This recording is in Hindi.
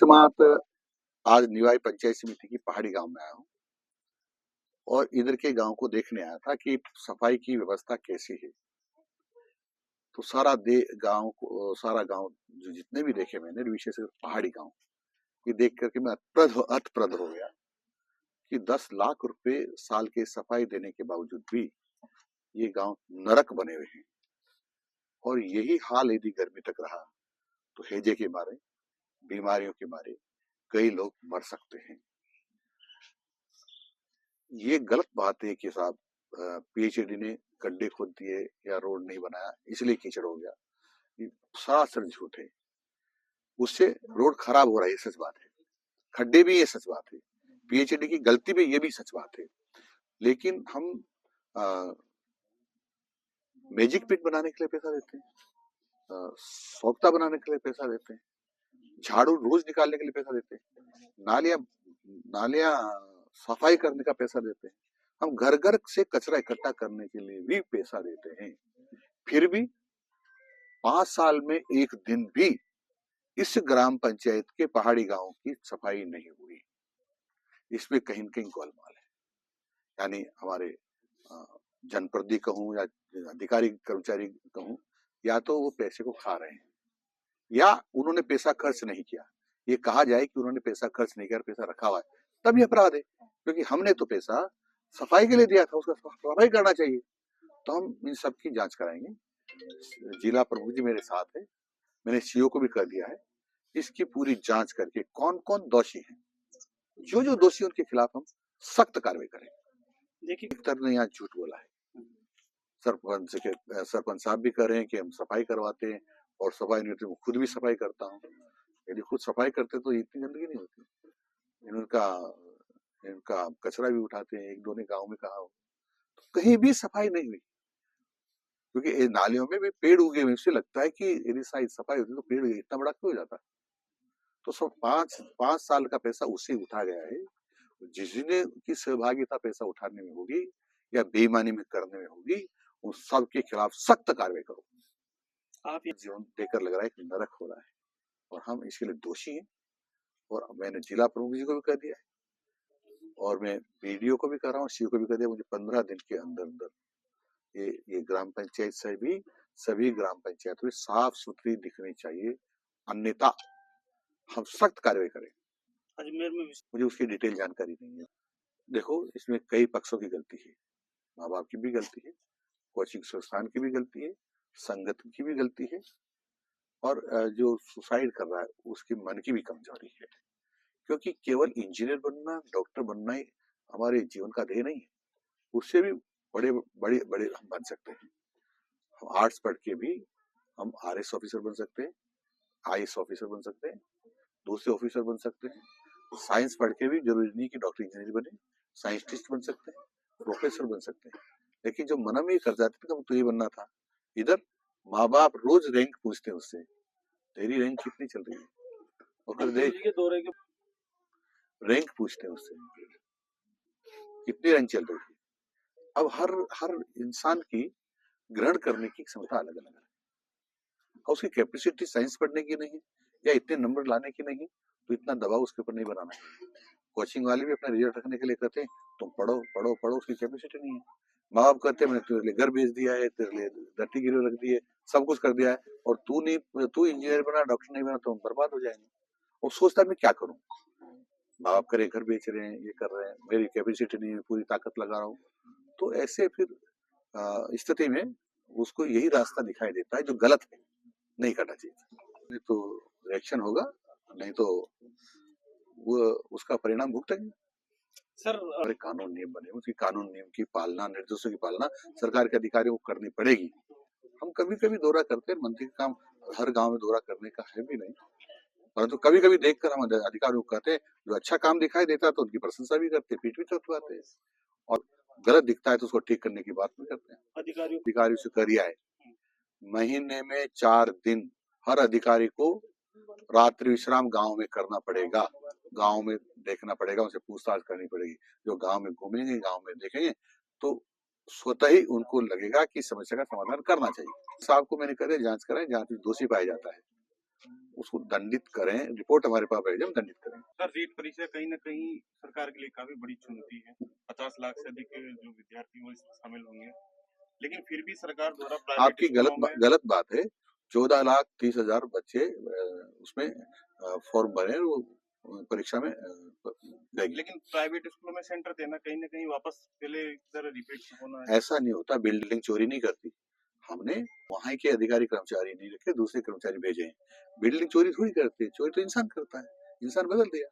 समात आज निवाई पंचायत समिति की पहाड़ी गांव में आया हूँ और इधर के गांव को देखने आया था कि सफाई की व्यवस्था कैसी है। तो सारा गांव जो जितने भी देखे मैंने, विशेष पहाड़ी गांव, ये देख करके मैं अतप्रद हो गया कि 10 लाख रुपए साल के सफाई देने के बावजूद भी ये गांव नरक बने हुए हैं। और यही हाल यदि गर्मी तक रहा तो हैजे के मारे, बीमारियों के मारे कई लोग मर सकते हैं। ये गलत बात है कि साहब पीएचडी ने गड्ढे खोद दिए या रोड नहीं बनाया इसलिए कीचड़ हो गया, ये सरासर झूठ है। उससे रोड खराब हो रहा है, ये सच बात है। खड्डे भी ये सच बात है। पीएचडी की गलती भी ये भी सच बात है। लेकिन हम मैजिक पिट बनाने के लिए पैसा देते हैं, सोख्ता बनाने के लिए पैसा देते हैं, झाड़ू रोज निकालने के लिए पैसा देते हैं, नालियां नालियां सफाई करने का पैसा देते हैं, हम घर घर से कचरा इकट्ठा करने के लिए भी पैसा देते हैं। फिर भी 5 साल में एक दिन भी इस ग्राम पंचायत के पहाड़ी गांव की सफाई नहीं हुई। इसमें कहीं न कहीं गोलमाल है। यानी हमारे जनप्रतिनिधि कहूं या अधिकारी कर्मचारी कहूं, या तो वो पैसे को खा रहे हैं या उन्होंने पैसा खर्च नहीं किया। ये कहा जाए कि उन्होंने पैसा खर्च नहीं किया, पैसा रखा हुआ है, तब ये अपराध है। क्योंकि हमने तो पैसा सफाई के लिए दिया था, उसका सफाई करना चाहिए। तो हम इन सब की जांच कराएंगे। जिला प्रमुख जी मेरे साथ है, मैंने सीओ को भी कर दिया है। इसकी पूरी जांच करके कौन कौन दोषी है, जो जो दोषी उनके खिलाफ हम सख्त कार्रवाई करेंगे। देखिए, एक तरह ने यहाँ झूठ बोला है। सरपंच साहब भी कह रहे हैं कि हम सफाई करवाते हैं और सफाई नहीं होती, मैं खुद भी सफाई करता हूँ। यदि खुद सफाई करते तो इतनी गंदगी नहीं होती। इनका कचरा भी उठाते हैं, एक दो ने गाँव में कहा हो, तो कहीं भी सफाई नहीं हुई। क्योंकि नालियों में भी पेड़ उगे हुए, उससे लगता है कि यदि सफाई होती तो पेड़ इतना बड़ा क्यों हो जाता। तो सब पांच साल का पैसा उससे उठा गया है। जिसने की सहभागिता पैसा उठाने में होगी या बेईमानी में करने में होगी, उन सब के खिलाफ सख्त कार्रवाई करो। आप ये जीवन देकर लग रहा है कि नरक हो रहा है और हम इसके लिए दोषी हैं। और मैंने जिला प्रमुख जी को भी कह दिया है और मैं बीडीओ को भी कह रहा हूँ, सीओ को भी कह दिया। मुझे 15 दिन के अंदर अंदर ये ग्राम पंचायत से भी सभी ग्राम पंचायत में साफ सुथरी दिखनी चाहिए, अन्यथा हम सख्त कार्रवाई करें। अजमेर में मुझे उसकी डिटेल जानकारी नहीं है। देखो, इसमें कई पक्षों की गलती है, माँ बाप की भी गलती है, कोचिंग संस्थान की भी गलती है, संगत की भी गलती है, और जो सुसाइड कर रहा है उसकी मन की भी कमजोरी है। क्योंकि केवल इंजीनियर बनना, डॉक्टर बनना ही हमारे जीवन का ध्येय नहीं है। उससे भी बड़े बड़े बड़े हम बन सकते हैं। हम आर्ट्स पढ़ के भी हम आरएस ऑफिसर बन सकते हैं, आईएएस ऑफिसर बन सकते हैं, दूसरे ऑफिसर बन सकते हैं। साइंस पढ़ के भी जरूरी नहीं कि डॉक्टर इंजीनियर बने, साइंटिस्ट बन सकते हैं, प्रोफेसर बन सकते हैं। लेकिन जो मन में कर जाते थे कि तो ये बनना था, इधर माँ बाप रोज रैंक पूछते हैं उससे, तेरी रैंक कितनी चल रही है, और फिर देख रैंक पूछते हैं उससे, कितनी रैंक चल रही है। अब हर इंसान की ग्रहण करने की क्षमता अलग अलग है, और उसकी कैपेसिटी साइंस पढ़ने की नहीं है या इतने नंबर लाने की नहीं है, तो इतना दबाव उसके ऊपर नहीं बनाना है। कोचिंग वाले भी अपना रिजल्ट रखने के लिए कहते हैं तुम पढ़ो पढ़ो पढ़ो, उसकी कैपेसिटी नहीं है। माँ बाप कहते हैं मैंने तेरे लिए घर भेज दिया है, तेरे लिए धरती गिरवी रख दी है, सब कुछ कर दिया है, और तू इंजीनियर बना, डॉक्टर नहीं बना, तो हम बर्बाद हो जाएंगे। और सोचता मैं क्या करूं, माँ बाप करे घर बेच रहे हैं, ये कर रहे हैं, मेरी कैपेसिटी नहीं है, पूरी ताकत लगा रहा हूँ। तो ऐसे फिर स्थिति में उसको यही रास्ता दिखाई देता है जो गलत है, नहीं करना चाहिए। नहीं तो रिएक्शन होगा, नहीं तो वो उसका परिणाम भुगतेंगे। सर, हमारे कानून नियम बने, उसकी कानून नियम की पालना, निर्देशों की पालना सरकार के अधिकारियों को करनी पड़ेगी। हम कभी कभी दौरा करते हैं, मंत्री का काम हर गांव में दौरा करने का है भी नहीं, परंतु कभी कभी देखकर हम अधिकारियों को कहते हैं, जो अच्छा काम दिखाई देता है तो उनकी प्रशंसा भी करते हैं, पीठ भी थपथपाते हैं, और गलत दिखता है तो उसको ठीक करने की बात भी करते हैं। अधिकारियों से करिए है, महीने में 4 दिन हर अधिकारी को रात्रि विश्राम गांव में करना पड़ेगा, गांव में देखना पड़ेगा, उनसे पूछताछ करनी पड़ेगी। जो गांव में घूमेंगे, गांव में देखेंगे, तो स्वतः ही उनको लगेगा कि समस्या का समाधान करना चाहिए। साहब को मैंने कहा जांच कराएं, जांच में दोषी पाया जाता है उसको दंडित करें, रिपोर्ट हमारे पास भेजें, हम दंडित करें। सर रीट परीक्षा कहीं न कहीं सरकार के लिए काफ़ी बड़ी चुनौती है। 50 लाख से अधिक जो विद्यार्थी वो इसमें शामिल होंगे। लेकिन फिर भी सरकार द्वारा प्राइवेट आपकी स्कूलों में गलत बात है। 14,30,000 बच्चे उसमें फॉर्म भरे और वो परीक्षा में देंगे। लेकिन प्राइवेट स्कूलों में सेंटर देना कहीं न कहीं वापस पहले की तरह रिपीट होना है। ऐसा नहीं होता, बिल्डिंग चोरी नहीं करती। हमने वहाँ के अधिकारी कर्मचारी नहीं रखे, दूसरे कर्मचारी भेजे हैं। बिल्डिंग चोरी थोड़ी करती है, चोरी तो इंसान करता है, इंसान बदल दिया।